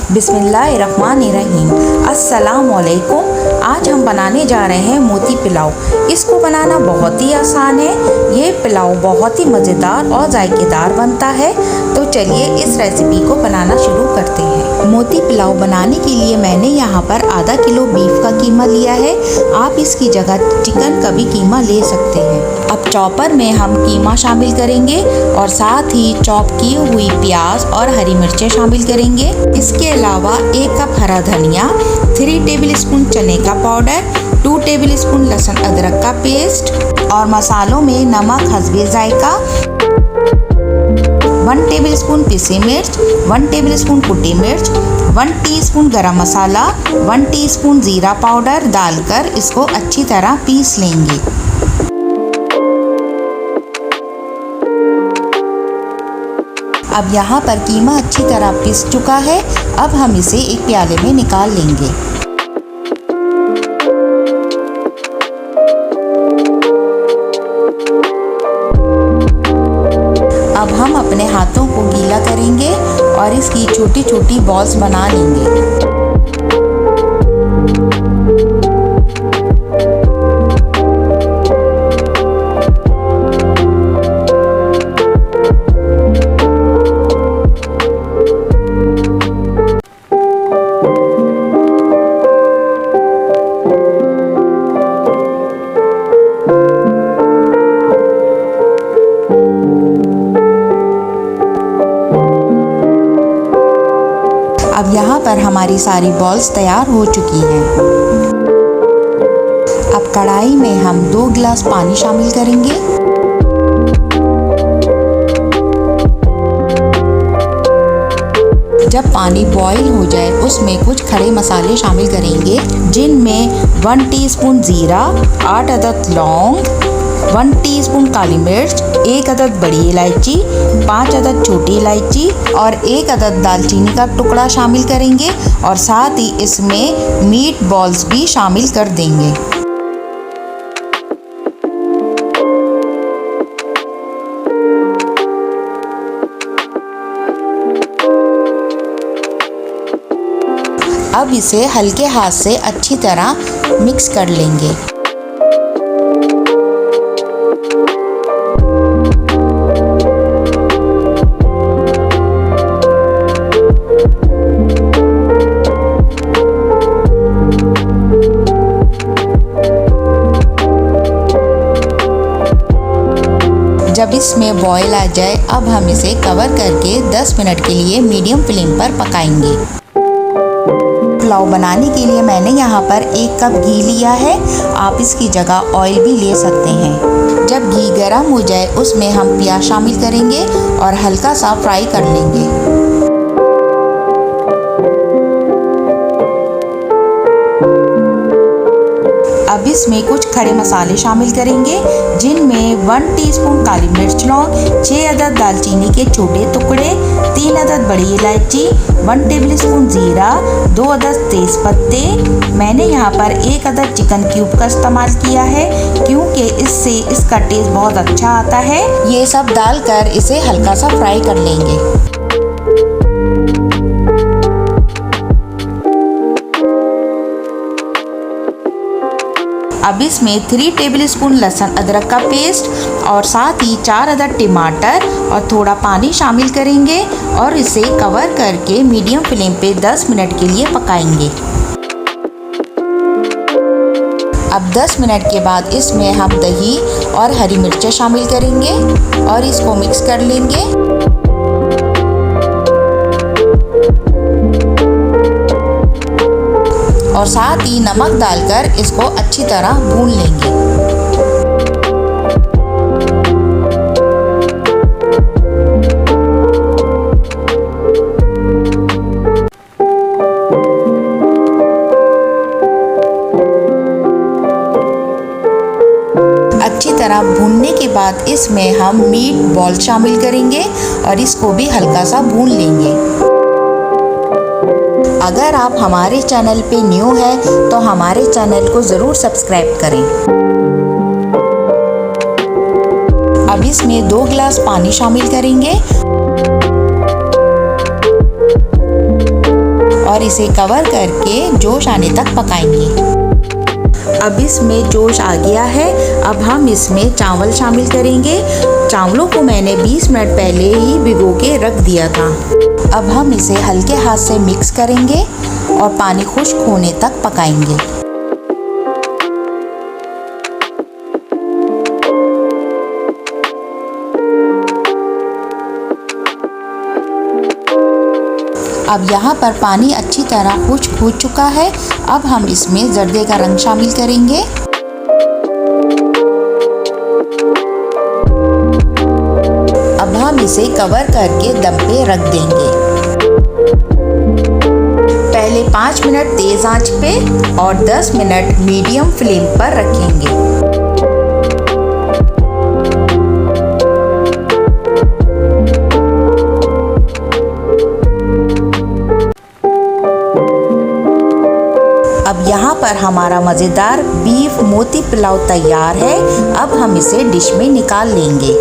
बिस्मिल्लाहिर्रहमानिर्रहीम। अस्सलामुअलैकुम। आज हम बनाने जा रहे हैं मोती पुलाव। इसको बनाना बहुत ही आसान है। ये पुलाव बहुत ही मज़ेदार और जायकेदार बनता है। तो चलिए इस रेसिपी को बनाना शुरू करते हैं। मोती पुलाव बनाने के लिए मैंने यहाँ पर आधा किलो बीफ का कीमा लिया है। आप इसकी जगह चिकन का भी कीमा ले सकते हैं। अब चॉपर में हम कीमा शामिल करेंगे और साथ ही चॉप की हुई प्याज और हरी मिर्चें शामिल करेंगे। इसके अलावा 1 कप हरा धनिया, 3 टेबलस्पून चने का पाउडर, 2 टेबलस्पून लहसुन अदरक का पेस्ट और मसालों में नमक हस्बे जायका, 1 टेबलस्पून पिसी मिर्च, 1 टेबलस्पून कुटी मिर्च, 1 टीस्पून गरम मसाला, 1 टीस्पून जीरा पाउडर डालकर इसको अच्छी तरह पीस लेंगे। अब यहाँ पर कीमा अच्छी तरह पिस चुका है। अब हम इसे एक प्याले में निकाल लेंगे। अब हम अपने हाथों को गीला करेंगे और इसकी छोटी छोटी बॉल्स बना लेंगे। अब यहाँ पर हमारी सारी बॉल्स तैयार हो चुकी हैं। अब कढ़ाई में हम 2 गिलास पानी शामिल करेंगे। जब पानी बॉईल हो जाए उसमें कुछ खड़े मसाले शामिल करेंगे, जिनमें 1 टीस्पून जीरा, 8 अदद लौंग, 1 टीस्पून काली मिर्च, 1 अदद बड़ी इलायची, 5 अदद छोटी इलायची और 1 अदद दालचीनी का टुकड़ा शामिल करेंगे और साथ ही इसमें मीट बॉल्स भी शामिल कर देंगे। अब इसे हल्के हाथ से अच्छी तरह मिक्स कर लेंगे। जब इसमें बॉयल आ जाए अब हम इसे कवर करके 10 मिनट के लिए मीडियम फ्लेम पर पकाएंगे। पुलाव बनाने के लिए मैंने यहाँ पर 1 कप घी लिया है। आप इसकी जगह ऑयल भी ले सकते हैं। जब घी गर्म हो जाए उसमें हम प्याज शामिल करेंगे और हल्का सा फ्राई कर लेंगे। अब इसमें कुछ खड़े मसाले शामिल करेंगे, जिनमें 1 टीस्पून काली मिर्च लौंग, 6 अदद दालचीनी के छोटे टुकड़े, 3 अदद बड़ी इलायची, 1 टेबलस्पून जीरा, 2 अदद तेज पत्ते। मैंने यहाँ पर 1 अदद चिकन क्यूब का इस्तेमाल किया है, क्योंकि इससे इसका टेस्ट बहुत अच्छा आता है। ये सब डालकर इसे हल्का सा फ्राई कर लेंगे। अब इसमें 3 टेबलस्पून लहसुन अदरक का पेस्ट और साथ ही 4 अदद टमाटर और थोड़ा पानी शामिल करेंगे और इसे कवर करके मीडियम फ्लेम पे 10 मिनट के लिए पकाएंगे। अब 10 मिनट के बाद इसमें हम दही और हरी मिर्चें शामिल करेंगे और इसको मिक्स कर लेंगे। और साथ ही नमक डालकर इसको अच्छी तरह भून लेंगे। अच्छी तरह भूनने के बाद इसमें हम मीट बॉल शामिल करेंगे और इसको भी हल्का सा भून लेंगे। अगर आप हमारे चैनल पे न्यू हैं तो हमारे चैनल को ज़रूर सब्सक्राइब करें। अब इसमें 2 गिलास पानी शामिल करेंगे और इसे कवर करके जोश आने तक पकाएंगे। अब इसमें जोश आ गया है। अब हम इसमें चावल शामिल करेंगे। चावलों को मैंने 20 मिनट पहले ही भिगो के रख दिया था। अब हम इसे हल्के हाथ से मिक्स करेंगे और पानी खुश्क होने तक पकाएंगे। अब यहाँ पर पानी अच्छी तरह खुश्क हो चुका है। अब हम इसमें जर्दे का रंग शामिल करेंगे। अब हम इसे कवर करके दम पे रख देंगे। पहले 5 मिनट तेज आंच पे और 10 मिनट मीडियम फ्लेम पर रखेंगे। अब यहाँ पर हमारा मज़ेदार बीफ मोती पुलाव तैयार है। अब हम इसे डिश में निकाल लेंगे।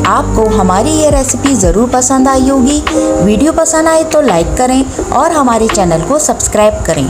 आपको हमारी ये रेसिपी ज़रूर पसंद आई होगी। वीडियो पसंद आए तो लाइक करें और हमारे चैनल को सब्सक्राइब करें।